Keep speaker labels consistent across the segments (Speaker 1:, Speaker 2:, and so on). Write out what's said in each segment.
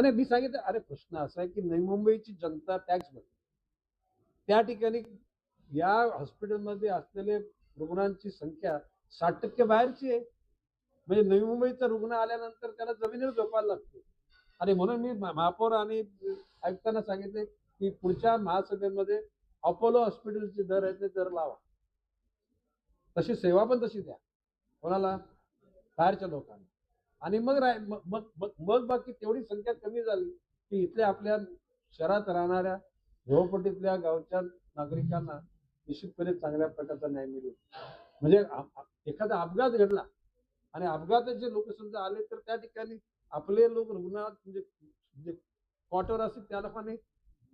Speaker 1: नाही मी सांगितलं, अरे प्रश्न असा आहे की नवी मुंबईची जनता टॅक्स भरते. त्या ठिकाणी या हॉस्पिटलमध्ये असलेले रुग्णांची संख्या 60% बाहेरची आहे. म्हणजे नवी मुंबईचा रुग्ण आल्यानंतर त्याला जमिनीवर झोपायला लागतो. आणि म्हणून मी महापौर आणि आयुक्तांना सांगितले की पुढच्या महासभेमध्ये अपोलो हॉस्पिटलचे दर आहेत ते दर लावा. तशी सेवा पण तशी द्या. कोणाला? बाहेरच्या लोकांना. आणि मग मग बाकी तेवढी संख्या कमी झाली की इथल्या आपल्या शहरात राहणाऱ्या झोपडपट्टीतल्या गावच्या नागरिकांना निश्चितपणे चांगल्या प्रकारचा न्याय मिळेल. म्हणजे एखादा अपघात घडला आणि अपघाताचे लोक समजा आले तर त्या ठिकाणी आपले लोक रुग्णात म्हणजे कॉटवर असतील त्या लोकांनी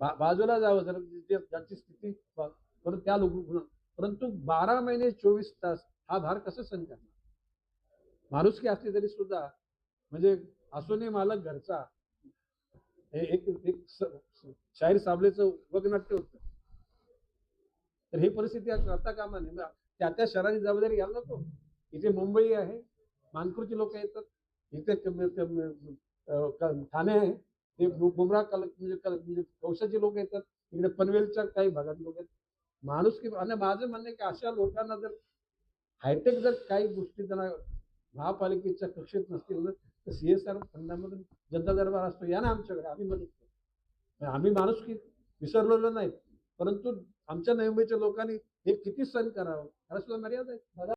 Speaker 1: बाजूला जावं जर ज्यांची स्थिती परत त्या लोक. परंतु 12 महिने 24 तास हा भार कसं सहन करणार? माणुसकी असली तरी सुद्धा म्हणजे असूनही मालक घरचा, एक एक शाहीर साबळेचं वगनाट्य होतं. तर ही परिस्थिती करता कामा नये. त्या शहराची जबाबदारी घ्यायला नको. इथे मुंबई आहे, मानपूरची लोक येतात, इथे ठाणे आहे, ते बुमरा म्हणजे कौशाची लोक येतात, इकडे पनवेलच्या काही भागात लोक आहेत. माणुसकी. आणि माझं म्हणणं आहे की अशा लोकांना जर हायटेक जर काही गोष्टी त्यांना महापालिकेच्या कक्षेत नसतील ना तर CSR फंडामधून जनता दरबार असतो, या ना आमच्याकडे, आम्ही मदत करतो. आम्ही माणुसकी विसरलेलो नाही, परंतु आमच्या नवी मुंबईच्या लोकांनी हे किती सहन करावं, याला सुद्धा मर्यादा आहे.